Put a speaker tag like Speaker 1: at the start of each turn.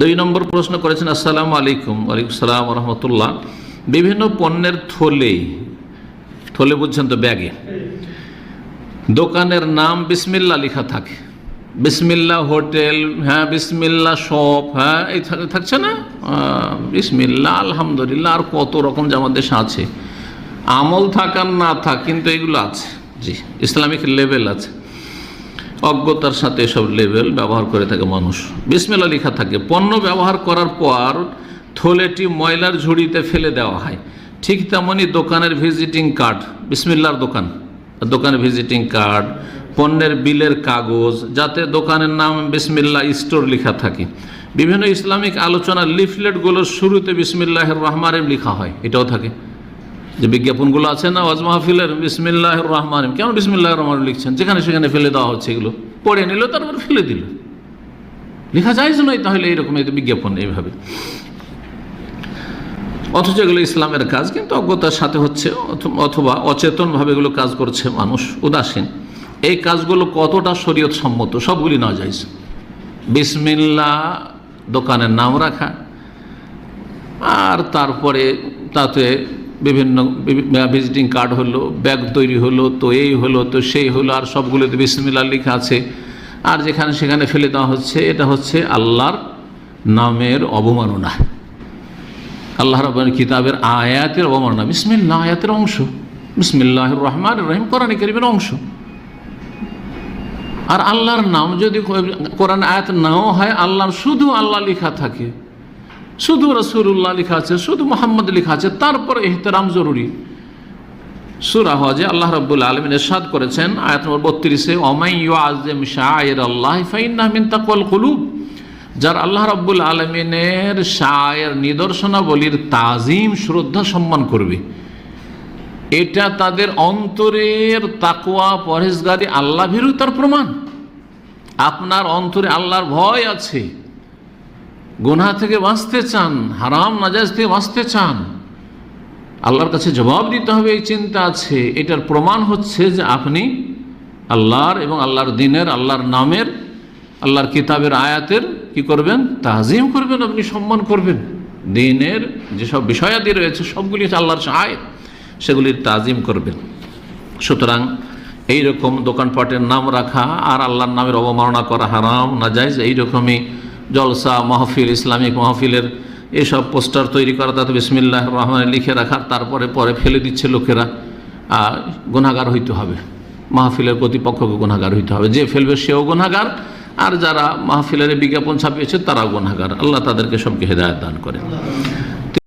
Speaker 1: 2 নম্বর প্রশ্ন করেছেন, আসসালামু আলাইকুম। ওয়ালাইকুম সালাম ওয়া রাহমাতুল্লাহ। বিভিন্ন পণ্যের থলে বুঝছেন তো, ব্যাগে দোকানের নাম বিসমিল্লাহ লেখা থাকে। বিসমিল্লাহ হোটেল, হ্যাঁ, বিসমিল্লাহ শপ, হ্যাঁ, এই থাকছে না, বিসমিল্লাহ, আলহামদুলিল্লাহ, আর কত রকম যে আমাদের দেশে আছে। আমল থাকার না থাক, কিন্তু এগুলো আছে। জি, ইসলামিক লেভেল আছে, অজ্ঞতার সাথে এসব লেভেল ব্যবহার করে থাকে মানুষ। বিসমিল্লাহ লেখা থাকে। পণ্য ব্যবহার করার পর থলেটি ময়লার ঝুড়িতে ফেলে দেওয়া হয়। ঠিক তেমনি দোকানের ভিজিটিং কার্ড, বিসমিল্লাহর দোকানের ভিজিটিং কার্ড, পণ্যের বিলের কাগজ, যাতে দোকানের নাম বিসমিল্লাহ স্টোর লেখা থাকে। বিভিন্ন ইসলামিক আলোচনার লিফলেটগুলোর শুরুতে বিসমিল্লাহির রহমানির রহিম লেখা হয়, এটাও থাকে। যে বিজ্ঞাপনগুলো আছে না ওয়াজ মাহফিলের, বিসমিল্লাহির রহমানির রহিম, কেন বিসমিল্লাহির রহমানির রহিম লিখছেন? যেখানে সেখানে ফেলে দেওয়া হচ্ছে, এগুলো পড়ে নিল, তারপর ফেলে দিল। লেখা যায় যে নয় তাহলে এইরকম বিজ্ঞাপন এইভাবে, অথচ এগুলো ইসলামের কাজ, কিন্তু অজ্ঞতার সাথে হচ্ছে অথবা অচেতনভাবে এগুলো কাজ করছে মানুষ, উদাসীন। এই কাজগুলো কতটা শরীয়ত সম্মত? সবগুলি না যাইজ। বিসমিল্লাহ দোকানের নাম রাখা, আর তারপরে তাতে বিভিন্ন ভিজিটিং কার্ড হলো, ব্যাগ তৈরি হলো, তো এই হলো, তো সেই হলো, আর সবগুলোতে বিসমিল্লাহ লেখা আছে, আর যেখানে সেখানে ফেলে দেওয়া হচ্ছে। এটা হচ্ছে আল্লাহর নামের অবমাননা, আল্লাহ রাব্বুল কিতাবের আয়াতের অবমাননা। বিসমিল্লাহ আয়াতের অংশ, বিসমিল্লাহির রহমানির রহিম কোরআন কারীমের অংশ। আর আল্লাহর নাম যদি কোরআন আয়াত নাও হয়, আল্লাহর শুধু আল্লাহ লেখা থাকে, শুধু রাসূলুল্লাহ লেখা আছে, শুধু মুহাম্মদ লেখা আছে, তারপর ইহতিরাম জরুরি। সূরা হজে আল্লাহ রাব্বুল আলামিন ইরশাদ করেছেন আয়াত নম্বর 32-এ, ওয়ামান ইউআযযিম শাআইরাল্লাহি ফাইন্নাহা মিন তাকওয়াল কুলুব। যারা আল্লাহ রাব্বুল আলামিনের শায়ের নিদর্শনাবলীর তাজিম, শ্রদ্ধা, সম্মান করবে, এটা তাদের অন্তরের তাকওয়া, পরহেজগারি, আল্লাহ ভীরুতার প্রমাণ। আপনার অন্তরে আল্লাহর ভয় আছে, গুনাহ থেকে বাঁচতে চান, হারাম নাজায়েজ থেকে বাঁচতে চান, আল্লাহর কাছে জবাব দিতে হবে, এই চিন্তা আছে। এটার প্রমাণ হচ্ছে যে আপনি আল্লাহর এবং আল্লাহর দিনের, আল্লাহর নামের, আল্লাহর কিতাবের আয়াতের কি করবেন? তাজিম করবেন, আপনি সম্মান করবেন। দিনের যেসব বিষয়াদি রয়েছে সবগুলি হচ্ছে আল্লাহর আয়াত, সেগুলির তাজিম করবেন। সুতরাং এইরকম দোকানপাটের নাম রাখা আর আল্লাহর নামের অবমাননা করা হারাম, নাজায়েজ। এইরকমই জলসা মাহফিল, ইসলামিক মাহফিলের এসব পোস্টার তৈরি করা, তাতে বিসমিল্লাহির রহমানির লিখে রাখা, তারপরে পরে ফেলে দিচ্ছে লোকেরা, গুনাহগার হইতে হবে। মাহফিলের কর্তৃপক্ষকে গুনাহগার হইতে হবে, যে ফেলবে সেও গুনাহগার, আর যারা মাহফিলের বিজ্ঞাপন ছাপিয়েছে তারাও গুনাহগার। আল্লাহ তাদেরকে সবকে হেদায়েত দান করেন।